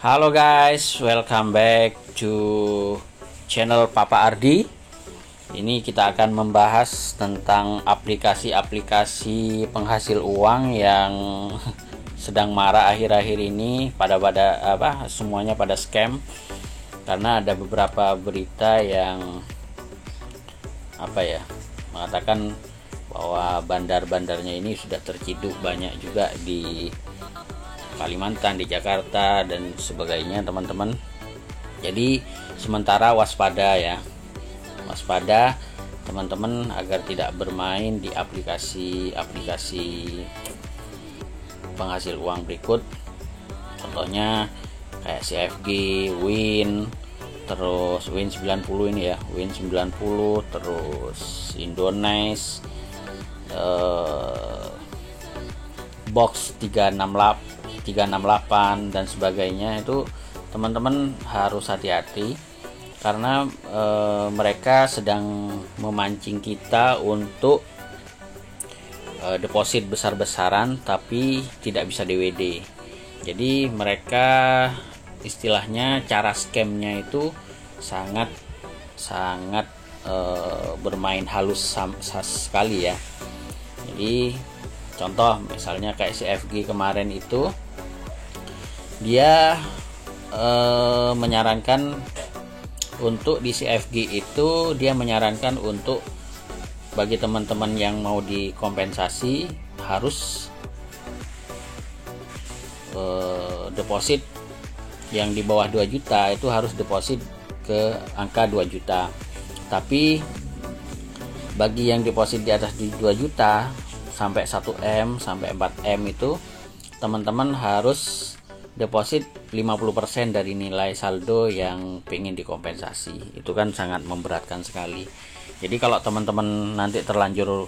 Halo guys, welcome back to channel Papa Ardi. Ini kita akan membahas tentang aplikasi-aplikasi penghasil uang yang sedang marak akhir-akhir ini. Semuanya pada scam. Karena ada beberapa berita yang mengatakan bahwa bandar-bandarnya ini sudah terciduk banyak juga di Kalimantan, di Jakarta dan sebagainya, teman-teman. Jadi sementara waspada ya. Waspada teman-teman agar tidak bermain di aplikasi-aplikasi penghasil uang berikut. Contohnya kayak CFG, Win, terus Win 90 ini ya, Win 90, terus Indonesia, Box 368 dan sebagainya. Itu teman-teman harus hati-hati karena mereka sedang memancing kita untuk deposit besar-besaran tapi tidak bisa DWD. Jadi mereka istilahnya cara scamnya itu sangat bermain halus sekali ya. Jadi contoh misalnya kayak CFG kemarin itu dia menyarankan untuk di CFG itu dia menyarankan untuk bagi teman-teman yang mau dikompensasi harus deposit yang di bawah 2 juta itu harus deposit ke angka 2 juta. Tapi bagi yang deposit di atas 2 juta sampai 1M sampai 4M itu teman-teman harus deposit 50% dari nilai saldo yang pengen dikompensasi. Itu kan sangat memberatkan sekali. Jadi kalau teman-teman nanti terlanjur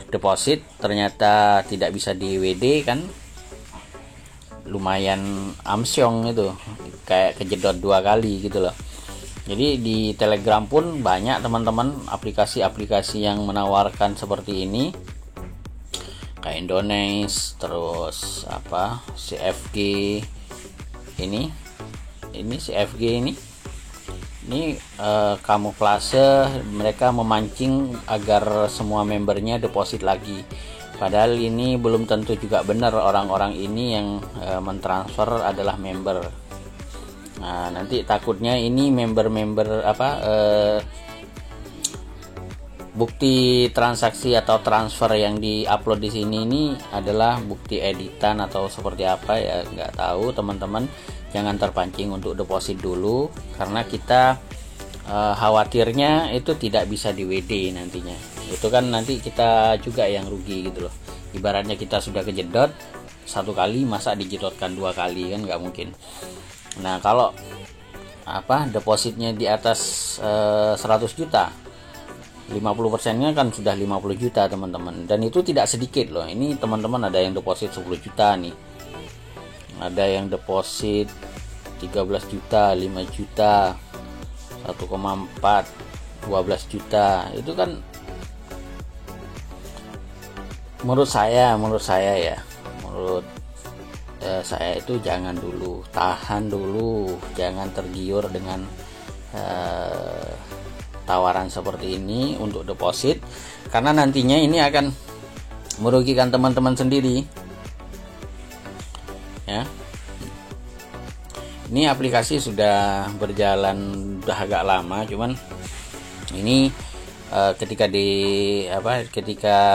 deposit ternyata tidak bisa di WD kan lumayan amsyong, itu kayak kejedot 2 kali gitu loh. Jadi di Telegram pun banyak teman-teman aplikasi-aplikasi yang menawarkan seperti ini, kayak Indonesia, terus CFG ini CFG ini kamuflase. Mereka memancing agar semua membernya deposit lagi, padahal ini belum tentu juga benar orang-orang ini yang mentransfer adalah member. Nah, nanti takutnya ini member-member bukti transaksi atau transfer yang diupload di sini ini adalah bukti editan atau seperti apa ya, nggak tahu. Teman-teman jangan terpancing untuk deposit dulu karena kita khawatirnya itu tidak bisa di WD nantinya. Itu kan nanti kita juga yang rugi gitu loh. Ibaratnya kita sudah kejedot 1 kali, masa dijedotkan 2 kali kan nggak mungkin. Nah, kalau depositnya di atas 100 juta 50%-nya kan sudah 50 juta teman-teman, dan itu tidak sedikit loh. Ini teman-teman ada yang deposit 10 juta nih, ada yang deposit 13 juta, 5 juta, 1,4, 12 juta. Itu kan menurut saya itu jangan dulu, tahan dulu, jangan tergiur dengan tawaran seperti ini untuk deposit, karena nantinya ini akan merugikan teman-teman sendiri ya. Ini aplikasi sudah berjalan udah agak lama, cuman ini ketika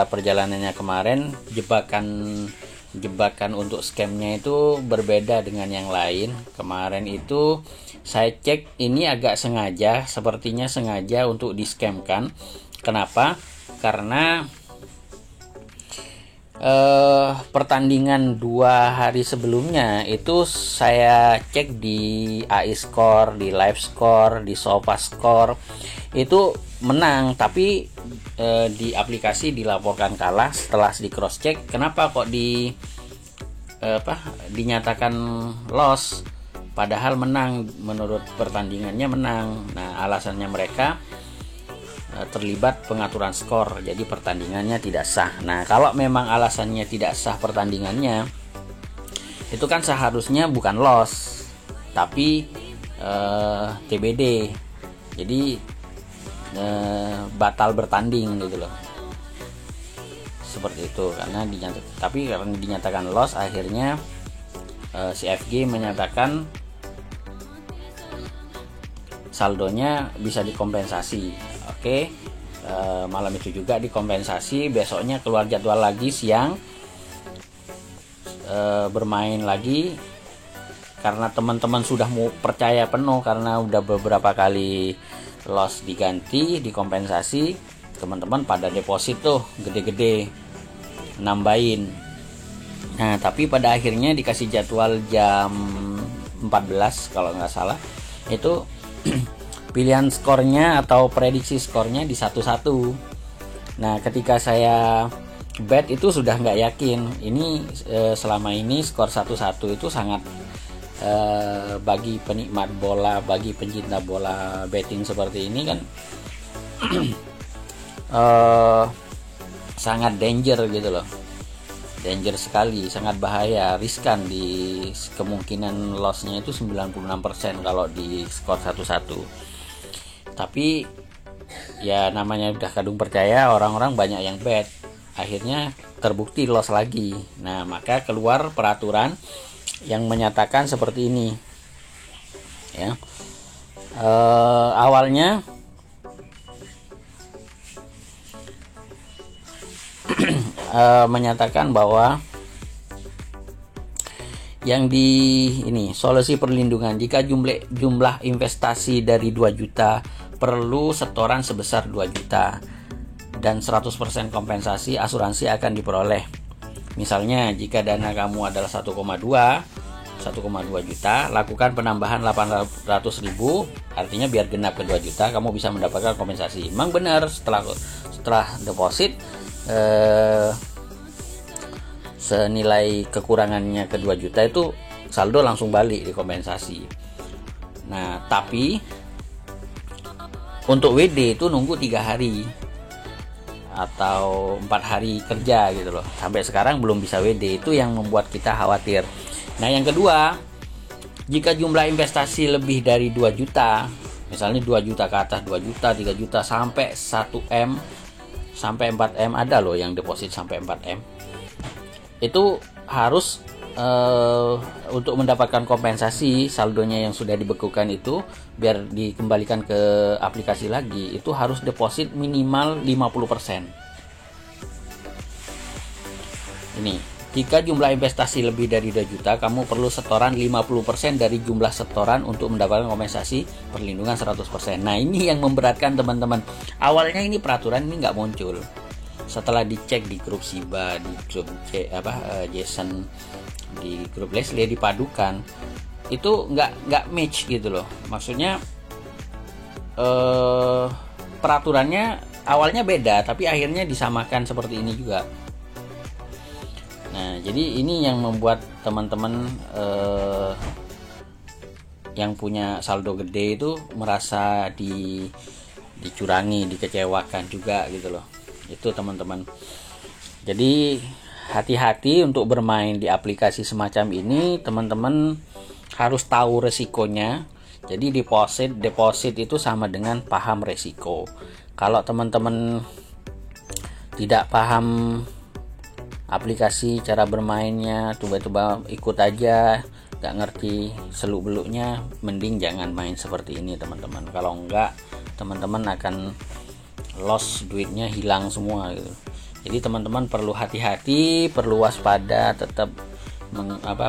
perjalanannya kemarin jebakan untuk scamnya itu berbeda dengan yang lain. Kemarin itu saya cek ini agak sepertinya sengaja untuk di-scamkan. Kenapa? Karena pertandingan 2 hari sebelumnya itu saya cek di AI Score, di Live Score, di SofaScore itu menang, tapi di aplikasi dilaporkan kalah setelah di cross check. Kenapa kok dinyatakan loss padahal menang? Menurut pertandingannya menang. Nah, alasannya mereka terlibat pengaturan skor, jadi pertandingannya tidak sah. Nah, kalau memang alasannya tidak sah pertandingannya, itu kan seharusnya bukan loss tapi TBD, jadi batal bertanding gitu loh, seperti itu. Karena dinyatakan loss, akhirnya si FG menyatakan saldonya bisa dikompensasi. Oke, malam itu juga dikompensasi, besoknya keluar jadwal lagi siang, bermain lagi. Karena teman-teman sudah mau percaya penuh karena udah beberapa kali loss diganti, dikompensasi, teman-teman pada deposit tuh gede-gede nambahin. Nah, tapi pada akhirnya dikasih jadwal jam 14 kalau nggak salah, itu pilihan skornya atau prediksi skornya di 1-1. Nah, ketika saya bet itu sudah nggak yakin. Ini selama ini skor 1-1 itu sangat bagi penikmat bola, bagi pencinta bola betting seperti ini kan sangat danger gitu loh, danger sekali, sangat bahaya, riskan. Di kemungkinan lossnya itu 96% kalau di skor 1-1. Tapi ya namanya udah kadung percaya, orang-orang banyak yang bet, akhirnya terbukti loss lagi. Nah, maka keluar peraturan yang menyatakan seperti ini ya. Awalnya menyatakan bahwa yang ini solusi perlindungan, jika jumlah investasi dari 2 juta perlu setoran sebesar 2 juta dan 100% kompensasi asuransi akan diperoleh. Misalnya jika dana kamu adalah 1,2 juta, lakukan penambahan 800.000, artinya biar genap ke 2 juta kamu bisa mendapatkan kompensasi. Memang benar, setelah deposit senilai kekurangannya ke 2 juta itu saldo langsung balik di kompensasi. Nah, tapi untuk WD itu nunggu 3 hari atau 4 hari kerja gitu loh. Sampai sekarang belum bisa WD, itu yang membuat kita khawatir. Nah, yang kedua, jika jumlah investasi lebih dari 2 juta, misalnya 2 juta ke atas, 2 juta, 3 juta sampai 1M, sampai 4M, ada loh yang deposit sampai 4M. Itu harus untuk mendapatkan kompensasi saldonya yang sudah dibekukan itu biar dikembalikan ke aplikasi lagi, itu harus deposit minimal 50%. Ini, jika jumlah investasi lebih dari 2 juta, kamu perlu setoran 50% dari jumlah setoran untuk mendapatkan kompensasi perlindungan 100%. Nah, ini yang memberatkan teman-teman. Awalnya ini peraturan ini nggak muncul. Setelah dicek di grup Siba, di grup Jason, di grup Leslie, dipadukan, itu nggak match gitu loh. Maksudnya peraturannya awalnya beda tapi akhirnya disamakan seperti ini juga. Nah, jadi ini yang membuat teman-teman yang punya saldo gede itu merasa dicurangi, dikecewakan juga gitu loh. Itu teman-teman. Jadi hati-hati untuk bermain di aplikasi semacam ini, teman-teman harus tahu resikonya. Jadi deposit itu sama dengan paham resiko. Kalau teman-teman tidak paham aplikasi, cara bermainnya, tiba-tiba ikut aja, gak ngerti seluk-beluknya, mending jangan main seperti ini teman-teman. Kalau enggak, teman-teman akan loss, duitnya hilang semua gitu. Jadi teman-teman perlu hati-hati, perlu waspada, tetap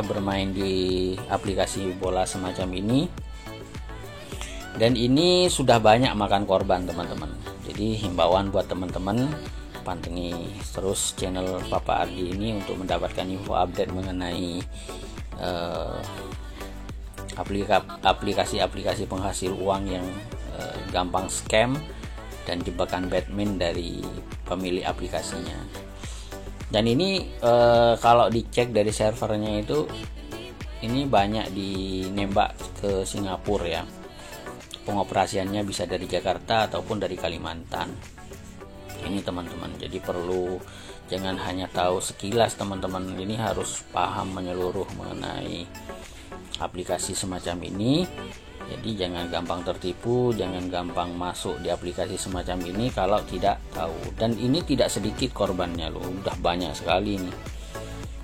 bermain di aplikasi bola semacam ini. Dan ini sudah banyak makan korban teman-teman. Jadi himbauan buat teman-teman, pantengin terus channel Papa Ardi ini untuk mendapatkan info update mengenai aplikasi penghasil uang yang gampang scam dan jebakan Batman dari pemilik aplikasinya. Dan ini kalau dicek dari servernya itu, ini banyak dinembak ke Singapura ya. Pengoperasiannya bisa dari Jakarta ataupun dari Kalimantan. Ini teman-teman, jadi perlu Jangan hanya tahu sekilas teman-teman, ini harus paham menyeluruh mengenai aplikasi semacam ini. Jadi jangan gampang tertipu, jangan gampang masuk di aplikasi semacam ini kalau tidak tahu. Dan ini tidak sedikit korbannya loh, udah banyak sekali nih.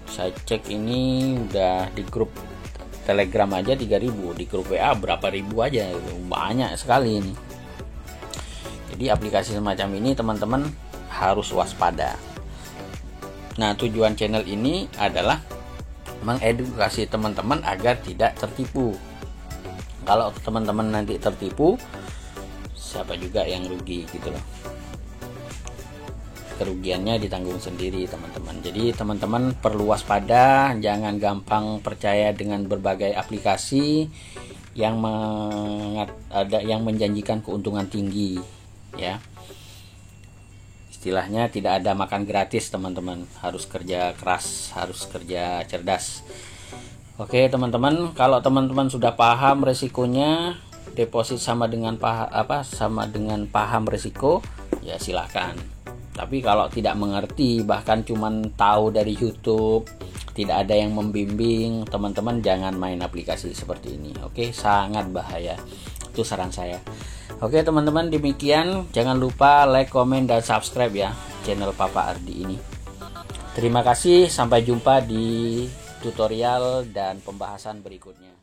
Saya cek ini udah di grup Telegram aja 3.000, di grup WA berapa ribu aja, banyak sekali ini. Jadi aplikasi semacam ini teman-teman harus waspada. Nah, tujuan channel ini adalah mengedukasi teman-teman agar tidak tertipu. Kalau teman-teman nanti tertipu, siapa juga yang rugi gitu loh. Kerugiannya ditanggung sendiri teman-teman. Jadi teman-teman perlu waspada, jangan gampang percaya dengan berbagai aplikasi yang yang menjanjikan keuntungan tinggi, ya. Istilahnya tidak ada makan gratis teman-teman, harus kerja keras, harus kerja cerdas. Oke teman-teman, kalau teman-teman sudah paham resikonya, deposit sama dengan paham resiko, ya silakan. Tapi kalau tidak mengerti, bahkan cuman tahu dari YouTube, tidak ada yang membimbing, teman-teman jangan main aplikasi seperti ini. Oke, sangat bahaya. Itu saran saya. Oke teman-teman, demikian. Jangan lupa like, komen, dan subscribe ya channel Papa Ardi ini. Terima kasih, sampai jumpa di tutorial dan pembahasan berikutnya.